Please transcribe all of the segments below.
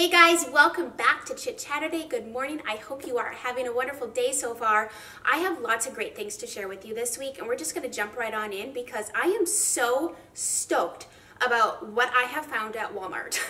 Hey guys, welcome back to Chit-Chaturday. Good morning. I hope you are having a wonderful day so far. I have lots of great things to share with you this week, and we're just going to jump right on in because I am so stoked about what I have found at Walmart.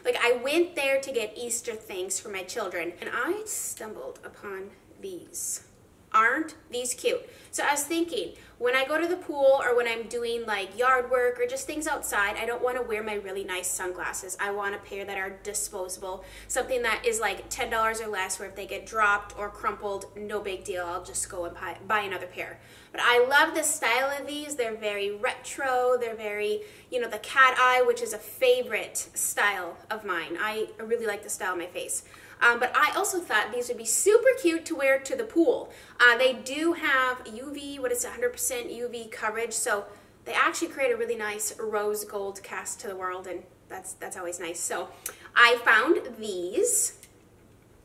Like, I went there to get Easter things for my children, and I stumbled upon these. Aren't these cute? So I was thinking, when I go to the pool or when I'm doing like yard work or just things outside, I don't want to wear my really nice sunglasses. I want a pair that are disposable, something that is like $10 or less, where if they get dropped or crumpled, no big deal, I'll just go and buy another pair. But I love the style of these. They're very retro, they're very, you know, the cat eye, which is a favorite style of mine. I really like the style of my face. But I also thought these would be super cute to wear to the pool. They do have UV, 100% UV coverage, so they actually create a really nice rose gold cast to the world, and that's always nice. So I found these.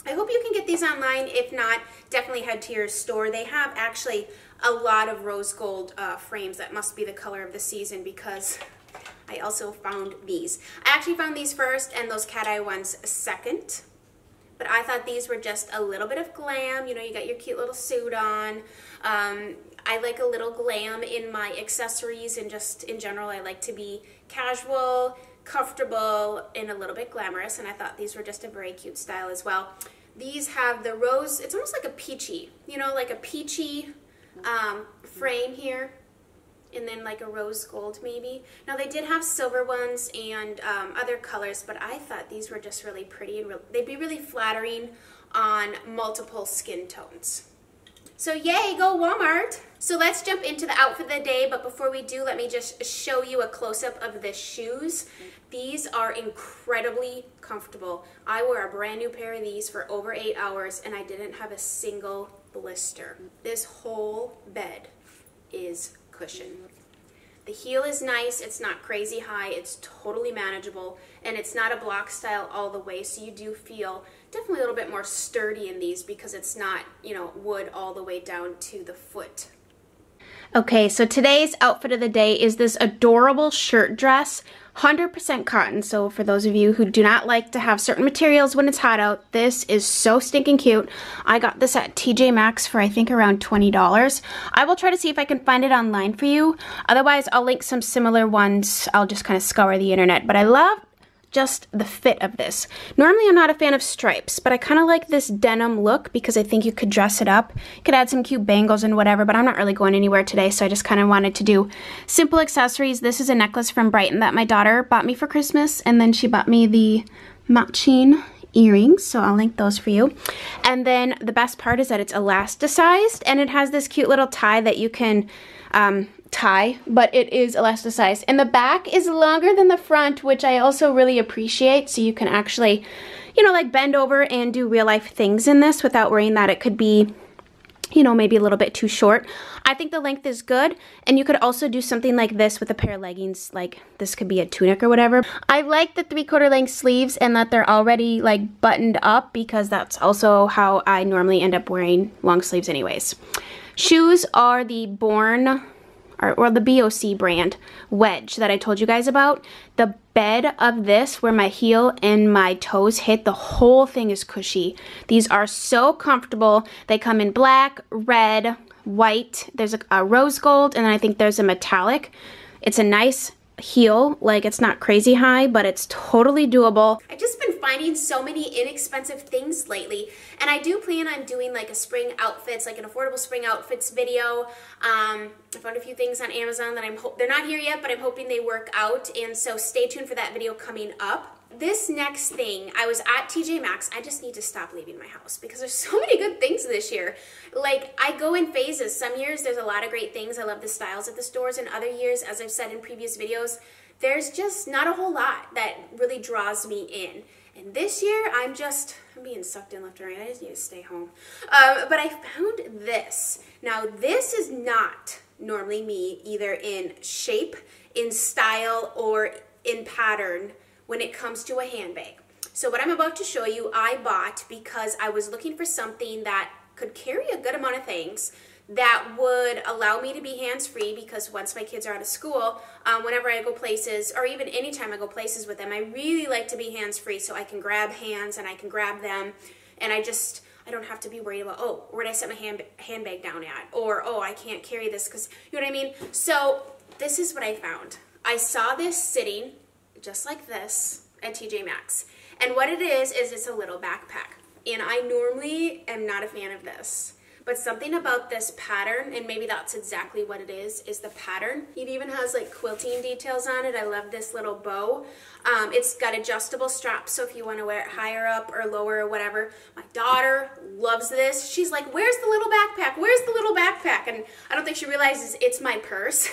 I hope you can get these online. If not, definitely head to your store. They have actually a lot of rose gold frames. That must be the color of the season because I also found these. I actually found these first and those cat eye ones second. But I thought these were just a little bit of glam. You know, you got your cute little suit on. I like a little glam in my accessories, and just in general, I like to be casual, comfortable, and a little bit glamorous, and I thought these were just a very cute style as well. These have the rose, it's almost like a peachy, you know, like a peachy frame here, and then like a rose gold maybe. Now they did have silver ones and other colors, but I thought these were just really pretty, and they'd be really flattering on multiple skin tones. So yay, go Walmart! So let's jump into the outfit of the day, but before we do, let me just show you a close-up of the shoes. These are incredibly comfortable. I wore a brand new pair of these for over 8 hours, and I didn't have a single blister. This whole bed is cushion. The heel is nice, it's not crazy high, it's totally manageable, and it's not a block style all the way, so you do feel definitely a little bit more sturdy in these because it's not, you know, wood all the way down to the foot. Okay, so today's outfit of the day is this adorable shirt dress, 100% cotton. So for those of you who do not like to have certain materials when it's hot out, this is so stinking cute. I got this at TJ Maxx for I think around $20. I will try to see if I can find it online for you. Otherwise, I'll link some similar ones. I'll just kind of scour the internet. But I love just the fit of this. Normally I'm not a fan of stripes, but I kind of like this denim look because I think you could dress it up. You could add some cute bangles and whatever, but I'm not really going anywhere today, so I just kind of wanted to do simple accessories. This is a necklace from Brighton that my daughter bought me for Christmas, and then she bought me the matching earrings, so I'll link those for you. And then the best part is that it's elasticized, and it has this cute little tie that you can tie, but it is elasticized, and the back is longer than the front, which I also really appreciate, so you can actually, you know, like bend over and do real life things in this without worrying that it could be, you know, maybe a little bit too short. I think the length is good, and you could also do something like this with a pair of leggings, like this could be a tunic or whatever. I like the 3/4 length sleeves and that they're already like buttoned up because that's also how I normally end up wearing long sleeves anyways. Shoes are the or the BOC brand wedge that I told you guys about. The bed of this, where my heel and my toes hit, the whole thing is cushy. These are so comfortable. They come in black, red, white. There's a rose gold, and then I think there's a metallic. It's a nice heel, like it's not crazy high, but it's totally doable. I've just been finding so many inexpensive things lately, and I do plan on doing like a spring outfits, like an affordable spring outfits video. I found a few things on Amazon that they're not here yet, but I'm hoping they work out, and so stay tuned for that video coming up. This next thing, I was at TJ Maxx. I just need to stop leaving my house because there's so many good things this year. Like, I go in phases. Some years there's a lot of great things. I love the styles at the stores, and other years, as I've said in previous videos, there's just not a whole lot that really draws me in. And this year, I'm being sucked in left and right. I just need to stay home. But I found this. Now, this is not normally me, either in shape, in style, or in pattern when it comes to a handbag. So what I'm about to show you, I bought because I was looking for something that could carry a good amount of things, that would allow me to be hands-free, because once my kids are out of school, whenever I go places, or even anytime I go places with them, I really like to be hands-free so I can grab hands and I can grab them, and I don't have to be worried about, oh, where did I set my handbag down at? Or, oh, I can't carry this because, you know what I mean? So this is what I found. I saw this sitting just like this at TJ Maxx. And what it is it's a little backpack. And I normally am not a fan of this. But something about this pattern, and maybe that's exactly what it is the pattern. It even has like quilting details on it. I love this little bow. It's got adjustable straps, so if you want to wear it higher up or lower or whatever. My daughter loves this. She's like, where's the little backpack? Where's the little backpack? And I don't think she realizes it's my purse.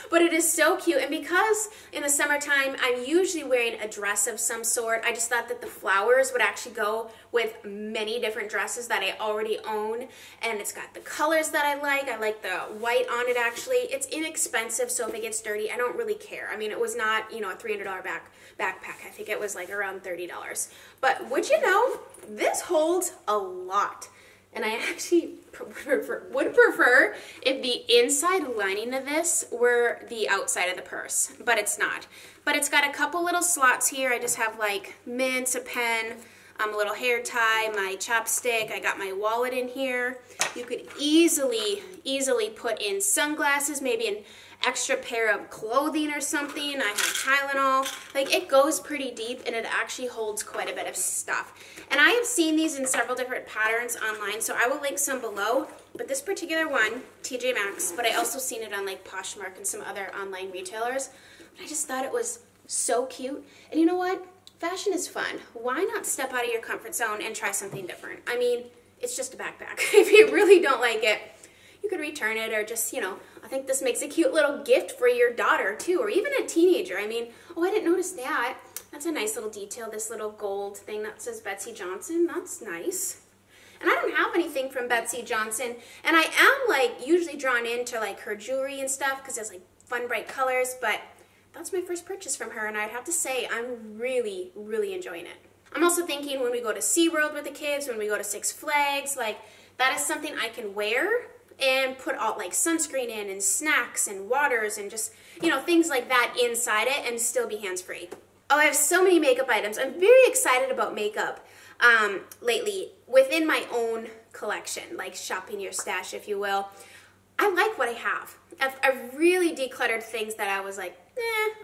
But it is so cute. And because in the summertime, I'm usually wearing a dress of some sort, I just thought that the flowers would actually go with many different dresses that I already own. And it's got the colors that I like. I like the white on it, actually. It's inexpensive, so if it gets dirty, I don't really care. I mean, it was not, you know, a $300 backpack. I think it was like around $30. But would you know, this holds a lot. And I actually would prefer if the inside lining of this were the outside of the purse, but it's not. But it's got a couple little slots here. I just have like mints, a pen, a little hair tie, my chapstick. I got my wallet in here. You could easily put in sunglasses, maybe an extra pair of clothing or something. I have Tylenol. Like, it goes pretty deep, and it actually holds quite a bit of stuff. And I have seen these in several different patterns online, so I will link some below. But this particular one, TJ Maxx, but I also seen it on like Poshmark and some other online retailers. But I just thought it was so cute. And you know what? Fashion is fun. Why not step out of your comfort zone and try something different? I mean, it's just a backpack. If you really don't like it, you could return it, or just, you know, I think this makes a cute little gift for your daughter too, or even a teenager. I mean, oh, I didn't notice that. That's a nice little detail, this little gold thing that says Betsey Johnson. That's nice. And I don't have anything from Betsey Johnson, and I am like usually drawn into like her jewelry and stuff because it's like fun, bright colors, but that's my first purchase from her, and I'd have to say I'm really, really enjoying it. I'm also thinking when we go to SeaWorld with the kids, when we go to Six Flags, like that is something I can wear and put all like sunscreen in and snacks and waters and just, you know, things like that inside it and still be hands-free. Oh, I have so many makeup items. I'm very excited about makeup lately within my own collection, like shopping your stash, if you will. I like what I have. I've really decluttered things that I was like,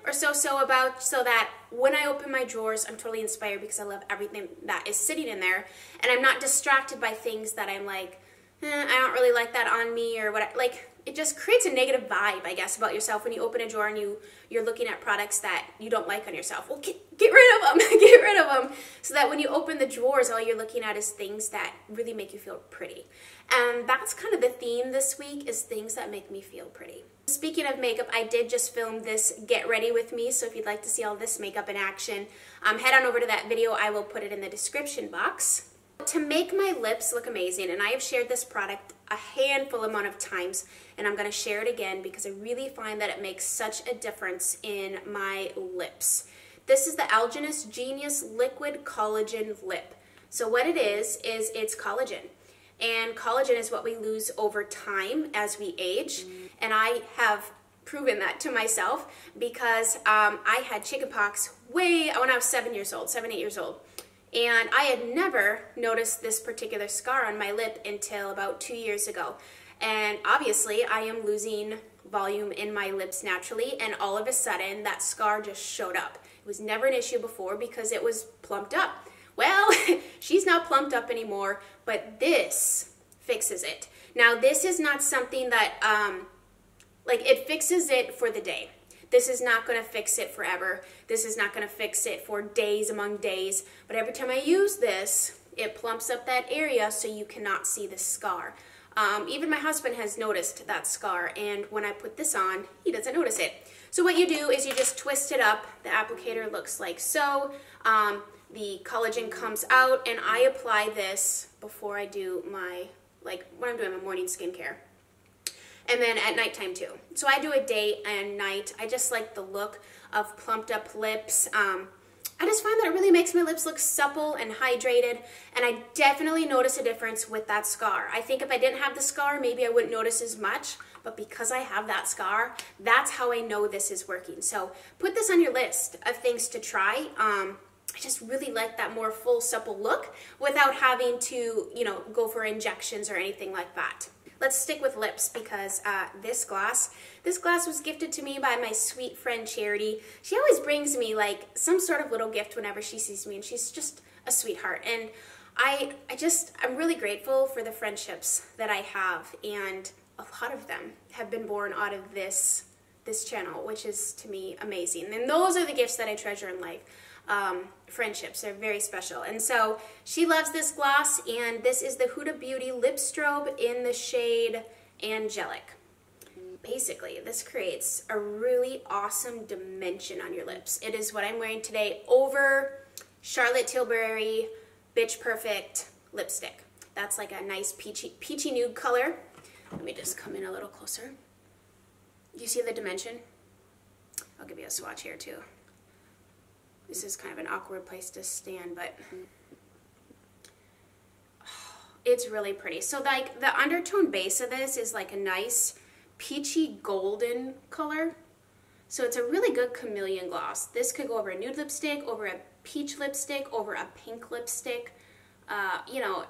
or so about, so that when I open my drawers, I'm totally inspired because I love everything that is sitting in there, and I'm not distracted by things that I'm like, I don't really like that on me, or what. Like, it just creates a negative vibe, I guess, about yourself when you open a drawer and you're looking at products that you don't like on yourself. Well, get rid of them, get rid of them, so that when you open the drawers, all you're looking at is things that really make you feel pretty. And that's kind of the theme this week, is things that make me feel pretty. Speaking of makeup, I did just film this Get Ready With Me, so if you'd like to see all this makeup in action, head on over to that video. I will put it in the description box. To make my lips look amazing, and I have shared this product a handful amount of times, and I'm going to share it again because I really find that it makes such a difference in my lips. This is the Algenist Genius Liquid Collagen Lip. So what it is it's collagen. And collagen is what we lose over time as we age. And I have proven that to myself because I had chickenpox when I was 7, 8 years old. And I had never noticed this particular scar on my lip until about 2 years ago. And obviously I am losing volume in my lips naturally, and all of a sudden that scar just showed up. It was never an issue before because it was plumped up. Well, she's not plumped up anymore, but this fixes it. Now, this is not something that, like, it fixes it for the day. This is not going to fix it forever. This is not going to fix it for days among days. But every time I use this, it plumps up that area so you cannot see the scar. Even my husband has noticed that scar, and when I put this on, he doesn't notice it. So what you do is you just twist it up. The applicator looks like so. The collagen comes out, and I apply this before I do my, like, when I'm doing my morning skincare. And then at nighttime too. So I do it day and night. I just like the look of plumped up lips. I just find that it really makes my lips look supple and hydrated, and I definitely notice a difference with that scar. I think if I didn't have the scar, maybe I wouldn't notice as much, but because I have that scar, that's how I know this is working. So put this on your list of things to try. I just really like that more full, supple look without having to, you know, go for injections or anything like that. Let's stick with lips because this glass was gifted to me by my sweet friend Charity. She always brings me like some sort of little gift whenever she sees me, and she's just a sweetheart. And I'm really grateful for the friendships that I have, and a lot of them have been born out of this channel, which is to me amazing. And those are the gifts that I treasure in life. Friendships are very special. And so she loves this gloss, and this is the Huda Beauty Lip Strobe in the shade Angelic. Basically, this creates a really awesome dimension on your lips. It is what I'm wearing today over Charlotte Tilbury Bitch Perfect lipstick. That's like a nice peachy nude color. Let me just come in a little closer. Do you see the dimension? I'll give you a swatch here too. This is kind of an awkward place to stand, but it's really pretty. So like the undertone base of this is like a nice peachy golden color. So it's a really good chameleon gloss. This could go over a nude lipstick, over a peach lipstick, over a pink lipstick. You know,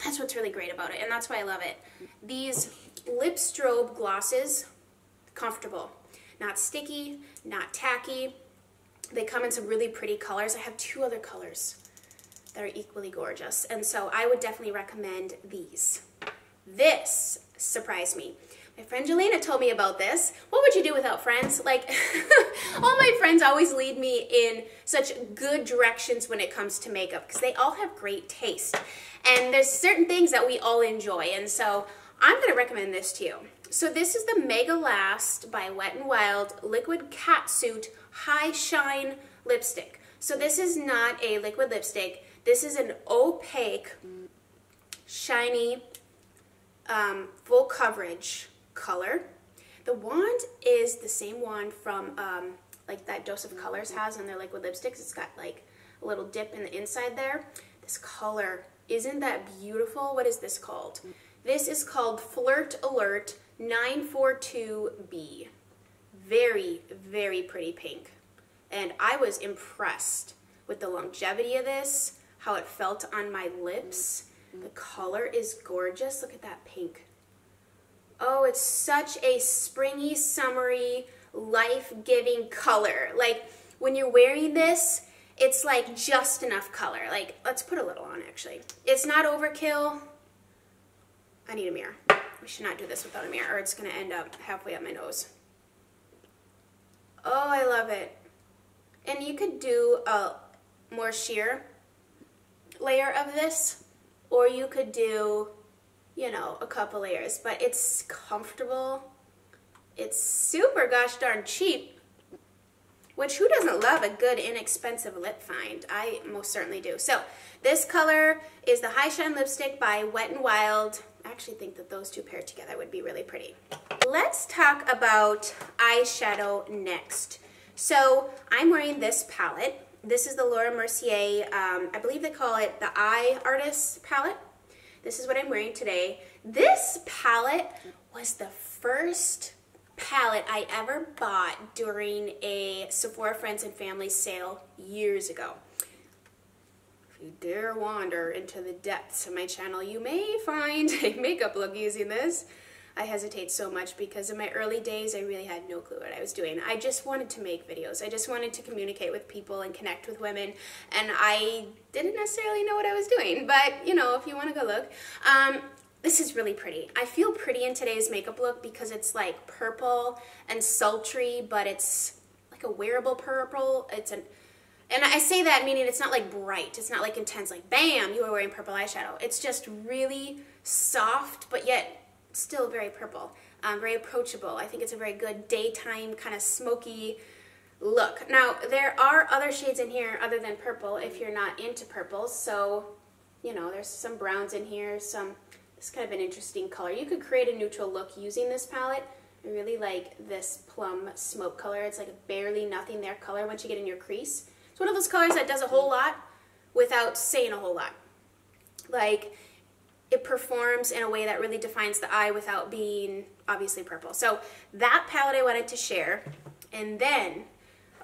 that's what's really great about it, and that's why I love it. These lip strobe glosses, comfortable, not sticky, not tacky. They come in some really pretty colors. I have two other colors that are equally gorgeous, and so I would definitely recommend these. This surprised me. My friend Jelena told me about this. What would you do without friends? Like, all my friends always lead me in such good directions when it comes to makeup because they all have great taste. And there's certain things that we all enjoy, and so I'm going to recommend this to you. So this is the Mega Last by Wet n Wild Liquid Catsuit High Shine Lipstick. So this is not a liquid lipstick. This is an opaque, shiny, full coverage color. The wand is the same wand from like that Dose of Colors has on their liquid lipsticks. It's got like a little dip in the inside there. This color, isn't that beautiful? What is this called? This is called Flirt Alert 942B. Very, very pretty pink. And I was impressed with the longevity of this, how it felt on my lips. The color is gorgeous. Look at that pink. Oh, it's such a springy, summery, life-giving color. Like, when you're wearing this, it's like just enough color. Like, let's put a little on, actually. It's not overkill. I need a mirror. We should not do this without a mirror, or it's going to end up halfway up my nose. Oh, I love it. And you could do a more sheer layer of this, or you could do, you know, a couple layers, but it's comfortable. It's super gosh darn cheap, which who doesn't love a good inexpensive lip find? I most certainly do. So this color is the High Shine Lipstick by Wet n Wild. I actually think that those two paired together would be really pretty. Let's talk about eyeshadow next. So I'm wearing this palette. This is the Laura Mercier, I believe they call it the Eye Artist palette. This is what I'm wearing today. This palette was the first palette I ever bought during a Sephora Friends and Family sale years ago. If you dare wander into the depths of my channel, you may find a makeup look using this. I hesitate so much because in my early days, I really had no clue what I was doing. I just wanted to make videos. I just wanted to communicate with people and connect with women, and I didn't necessarily know what I was doing, but you know, if you want to go look. This is really pretty. I feel pretty in today's makeup look because it's like purple and sultry, but it's like a wearable purple. And I say that meaning it's not like bright. It's not like intense, like bam, you are wearing purple eyeshadow. It's just really soft, but yet still very purple, very approachable. I think it's a very good daytime kind of smoky look. Now, there are other shades in here other than purple if you're not into purple. So, you know, there's some browns in here, this kind of an interesting color. You could create a neutral look using this palette. I really like this plum smoke color. It's like a barely nothing there color once you get in your crease. It's one of those colors that does a whole lot without saying a whole lot. Like, it performs in a way that really defines the eye without being obviously purple. So that palette I wanted to share. And then,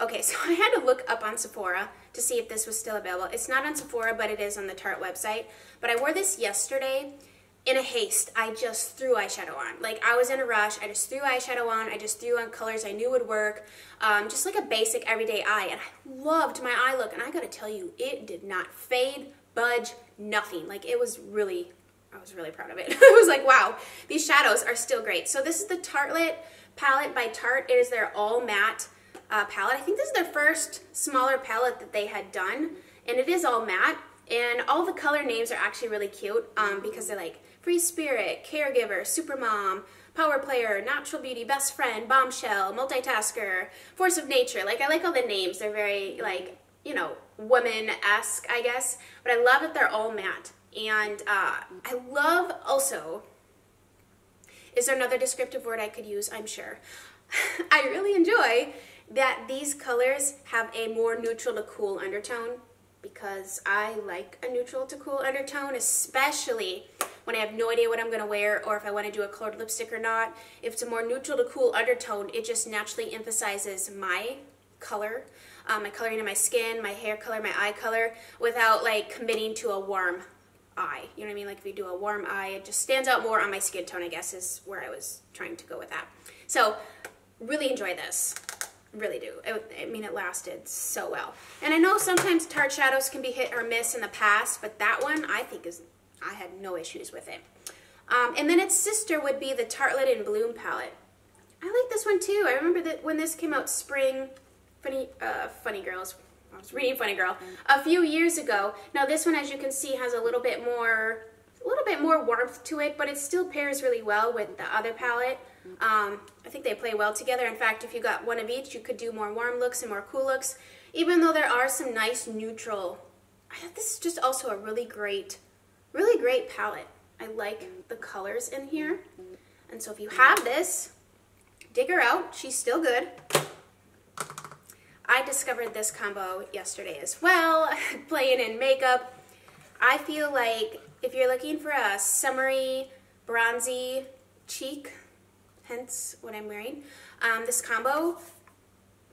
okay, so I had to look up on Sephora to see if this was still available. It's not on Sephora, but it is on the Tarte website. But I wore this yesterday in a haste. I just threw eyeshadow on. Like, I was in a rush. I just threw eyeshadow on. I just threw on colors I knew would work. Just like a basic everyday eye. And I loved my eye look. And I gotta tell you, it did not fade, budge, nothing. Like, it was really, I was really proud of it. I was like, wow, these shadows are still great. So this is the Tartelette palette by Tarte. It is their all matte palette. I think this is their first smaller palette that they had done, and it is all matte, and all the color names are actually really cute because they're like Free Spirit, Caregiver, Supermom, Power Player, Natural Beauty, Best Friend, Bombshell, Multitasker, Force of Nature. Like, I like all the names. They're very, like, you know, woman-esque, I guess, but I love that they're all matte. And I love also, is there another descriptive word I could use? I'm sure. I really enjoy that these colors have a more neutral to cool undertone, because I like a neutral to cool undertone, especially when I have no idea what I'm going to wear or if I want to do a colored lipstick or not. If it's a more neutral to cool undertone, it just naturally emphasizes my color, my coloring of my skin, my hair color, my eye color, without like committing to a warm eye. You know what I mean? Like, if you do a warm eye, it just stands out more on my skin tone, I guess, is where I was trying to go with that. So, really enjoy this. Really do. I mean, it lasted so well. And I know sometimes Tarte shadows can be hit or miss in the past, but that one I think is, I had no issues with it. And then its sister would be the Tartelette in Bloom palette. I like this one too. I remember that when this came out spring, Funny Girls, I was reading Funny Girl, a few years ago. Now this one, as you can see, has a little bit more warmth to it, but it still pairs really well with the other palette. I think they play well together. In fact, if you got one of each, you could do more warm looks and more cool looks, even though there are some nice neutral. I thought this is just also a really great palette. I like the colors in here. And so if you have this, dig her out. She's still good. I discovered this combo yesterday as well, playing in makeup. I feel like if you're looking for a summery, bronzy cheek, hence what I'm wearing, this combo,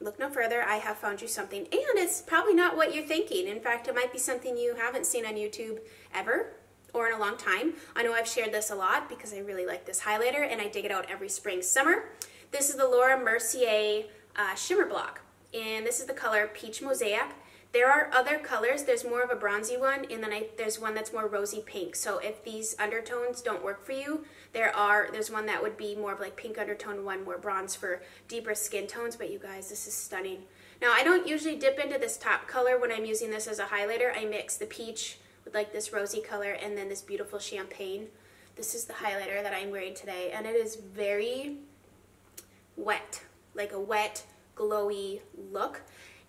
look no further, I have found you something. And it's probably not what you're thinking. In fact, it might be something you haven't seen on YouTube ever or in a long time. I know I've shared this a lot because I really like this highlighter and I dig it out every spring, summer. This is the Laura Mercier Shimmer Block, and this is the color Peach Mosaic. There are other colors. There's more of a bronzy one, and then there's one that's more rosy pink. So if these undertones don't work for you, there's one that would be more of like pink undertone, one more bronze for deeper skin tones. But you guys, this is stunning. Now, I don't usually dip into this top color when I'm using this as a highlighter. I mix the peach with like this rosy color and then this beautiful champagne. This is the highlighter that I'm wearing today, and it is very wet, like a wet, glowy look.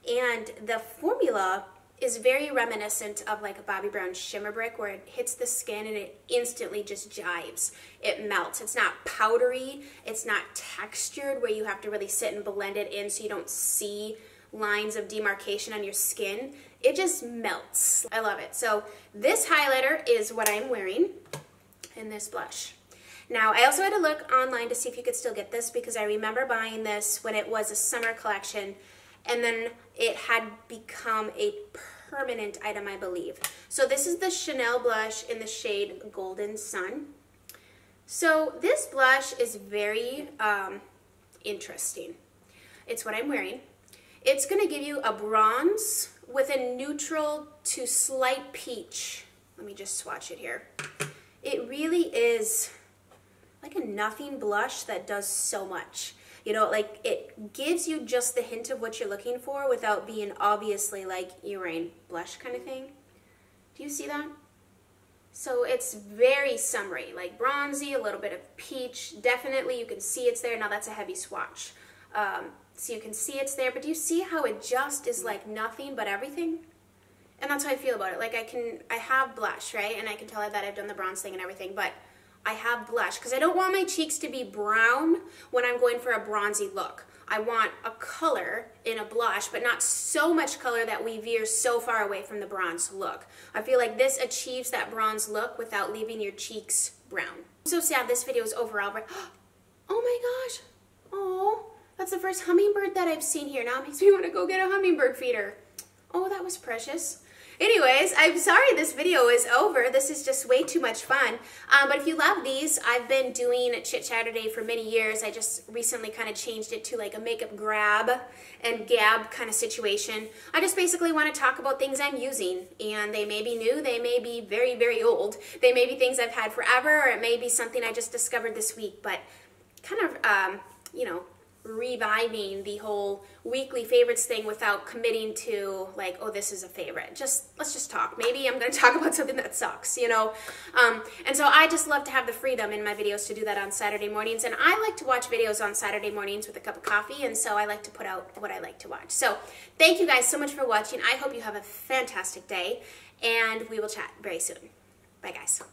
And the formula is very reminiscent of like a Bobbi Brown shimmer brick, where it hits the skin and it instantly just jives. It melts. It's not powdery. It's not textured where you have to really sit and blend it in so you don't see lines of demarcation on your skin. It just melts. I love it. So this highlighter is what I'm wearing, and this blush. Now, I also had to look online to see if you could still get this, because I remember buying this when it was a summer collection, and then it had become a permanent item, I believe. So this is the Chanel blush in the shade Golden Sun. So this blush is very interesting. It's what I'm wearing. It's going to give you a bronze with a neutral to slight peach. Let me just swatch it here. It really is like a nothing blush that does so much. You know, like it gives you just the hint of what you're looking for without being obviously like you're wearing blush kind of thing. Do you see that? So it's very summery, like bronzy, a little bit of peach. Definitely you can see it's there. Now that's a heavy swatch. So you can see it's there, but do you see how it just is like nothing but everything? And that's how I feel about it. Like I have blush, right? And I can tell that I've done the bronze thing and everything, but I have blush because I don't want my cheeks to be brown when I'm going for a bronzy look. I want a color in a blush, but not so much color that we veer so far away from the bronze look. I feel like this achieves that bronze look without leaving your cheeks brown. I'm so sad this video is over already. Oh my gosh. Oh, that's the first hummingbird that I've seen here. Now it makes me want to go get a hummingbird feeder. Oh, that was precious. Anyways, I'm sorry this video is over. This is just way too much fun. But if you love these, I've been doing Chit-Chaturday for many years. I just recently kind of changed it to like a makeup grab and gab kind of situation. I just basically want to talk about things I'm using. And they may be new, they may be very, very old. They may be things I've had forever, or it may be something I just discovered this week. But kind of, you know, reviving the whole weekly favorites thing without committing to like, oh, this is a favorite. Let's just talk. Maybe I'm going to talk about something that sucks, you know. And so I just love to have the freedom in my videos to do that on Saturday mornings. And I like to watch videos on Saturday mornings with a cup of coffee. And so I like to put out what I like to watch. So thank you guys so much for watching. I hope you have a fantastic day. And we will chat very soon. Bye, guys.